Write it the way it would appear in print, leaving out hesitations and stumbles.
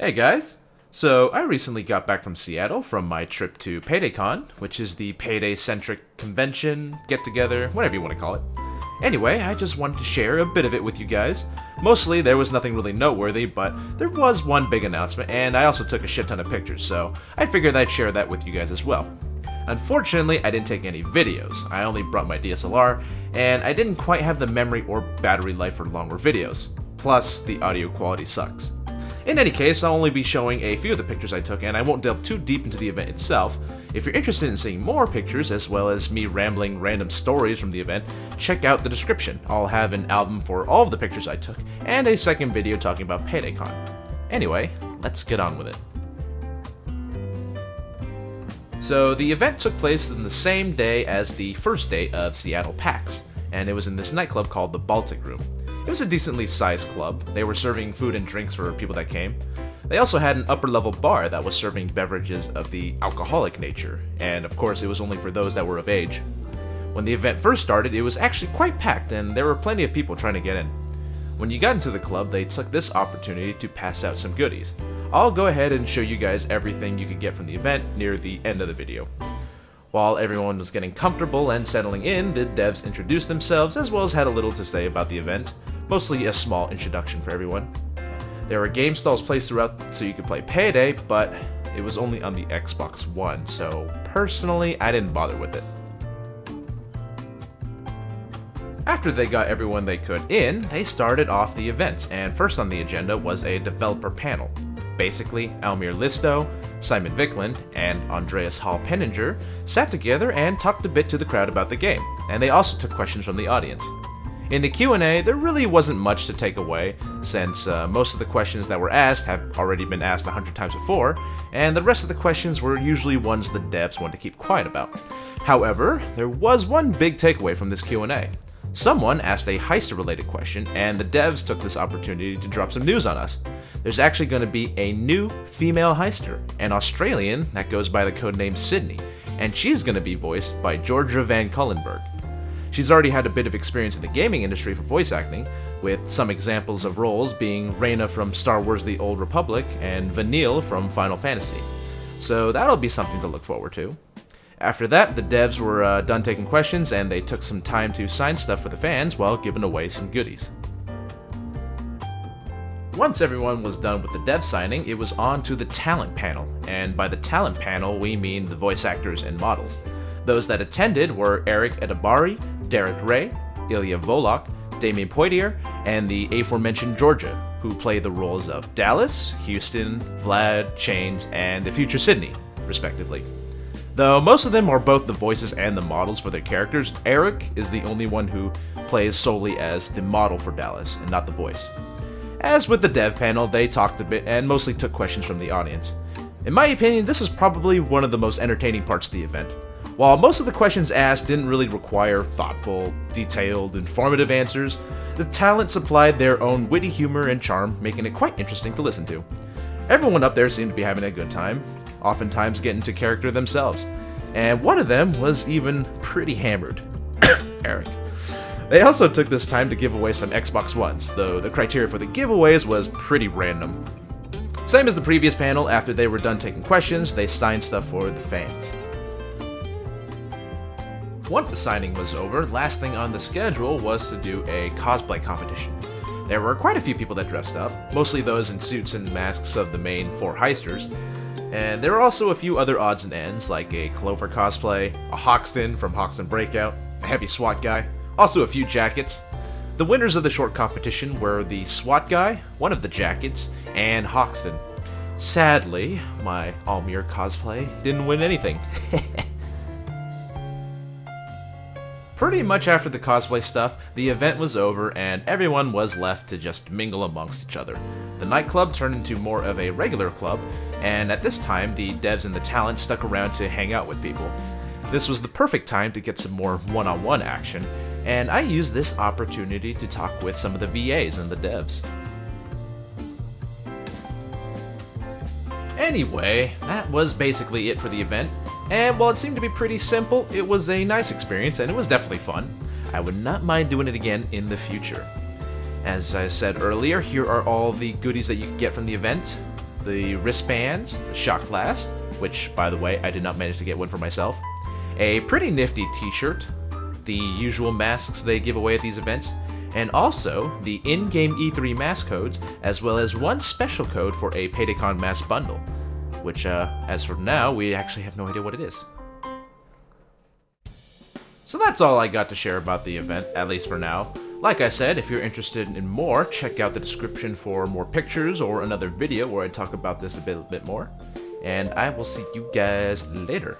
Hey guys! So, I recently got back from Seattle from my trip to Paydaycon, which is the payday-centric convention, get-together, whatever you want to call it. Anyway, I just wanted to share a bit of it with you guys. Mostly, there was nothing really noteworthy, but there was one big announcement, and I also took a shit ton of pictures, so I figured I'd share that with you guys as well. Unfortunately, I didn't take any videos. I only brought my DSLR, and I didn't quite have the memory or battery life for longer videos. Plus, the audio quality sucks. In any case, I'll only be showing a few of the pictures I took, and I won't delve too deep into the event itself. If you're interested in seeing more pictures, as well as me rambling random stories from the event, check out the description. I'll have an album for all of the pictures I took, and a second video talking about Paydaycon. Anyway, let's get on with it. So, the event took place in the same day as the first day of Seattle PAX, and it was in this nightclub called the Baltic Room. It was a decently sized club. They were serving food and drinks for people that came. They also had an upper level bar that was serving beverages of the alcoholic nature, and of course it was only for those that were of age. When the event first started, it was actually quite packed and there were plenty of people trying to get in. When you got into the club, they took this opportunity to pass out some goodies. I'll go ahead and show you guys everything you could get from the event near the end of the video. While everyone was getting comfortable and settling in, the devs introduced themselves as well as had a little to say about the event, mostly a small introduction for everyone. There were game stalls placed throughout so you could play Payday, but it was only on the Xbox One, so personally I didn't bother with it. After they got everyone they could in, they started off the event, and first on the agenda was a developer panel. Basically, Almir Listo, Simon Viklund, and Andreas Hall-Penninger sat together and talked a bit to the crowd about the game, and they also took questions from the audience. In the Q&A, there really wasn't much to take away, since most of the questions that were asked have already been asked 100 times before, and the rest of the questions were usually ones the devs want to keep quiet about. However, there was one big takeaway from this Q&A. Someone asked a Heister-related question, and the devs took this opportunity to drop some news on us. There's actually going to be a new female Heister, an Australian that goes by the codename Sydney, and she's going to be voiced by Georgia Van Cullenberg. She's already had a bit of experience in the gaming industry for voice acting, with some examples of roles being Reyna from Star Wars The Old Republic and Vanille from Final Fantasy. So that'll be something to look forward to. After that, the devs were done taking questions, and they took some time to sign stuff for the fans while giving away some goodies. Once everyone was done with the dev signing, it was on to the talent panel, and by the talent panel we mean the voice actors and models. Those that attended were Eric Edabari, Derek Ray, Ilya Volok, Damien Poitier, and the aforementioned Georgia, who play the roles of Dallas, Houston, Vlad, Chains, and the future Sydney, respectively. Though most of them are both the voices and the models for their characters, Eric is the only one who plays solely as the model for Dallas, and not the voice. As with the dev panel, they talked a bit and mostly took questions from the audience. In my opinion, this is probably one of the most entertaining parts of the event. While most of the questions asked didn't really require thoughtful, detailed, informative answers, the talent supplied their own witty humor and charm, making it quite interesting to listen to. Everyone up there seemed to be having a good time, oftentimes getting into character themselves, and one of them was even pretty hammered. Eric. They also took this time to give away some Xbox Ones, though the criteria for the giveaways was pretty random. Same as the previous panel, after they were done taking questions, they signed stuff for the fans. Once the signing was over, last thing on the schedule was to do a cosplay competition. There were quite a few people that dressed up, mostly those in suits and masks of the main 4 Heisters, and there were also a few other odds and ends, like a Clover cosplay, a Hoxton from Hoxton Breakout, a heavy SWAT guy, also a few jackets. The winners of the short competition were the SWAT guy, one of the jackets, and Hoxton. Sadly, my Almir cosplay didn't win anything. Pretty much after the cosplay stuff, the event was over and everyone was left to just mingle amongst each other. The nightclub turned into more of a regular club, and at this time the devs and the talent stuck around to hang out with people. This was the perfect time to get some more one-on-one action, and I used this opportunity to talk with some of the VAs and the devs. Anyway, that was basically it for the event. And while it seemed to be pretty simple, it was a nice experience and it was definitely fun. I would not mind doing it again in the future. As I said earlier, here are all the goodies that you can get from the event. the wristbands, the shot glass, which, by the way, I did not manage to get one for myself, a pretty nifty t-shirt, the usual masks they give away at these events, and also the in-game E3 mask codes, as well as one special code for a Paydaycon mask bundle, which, as for now, we actually have no idea what it is. So that's all I got to share about the event, at least for now. Like I said, if you're interested in more, check out the description for more pictures or another video where I talk about this a bit more. And I will see you guys later.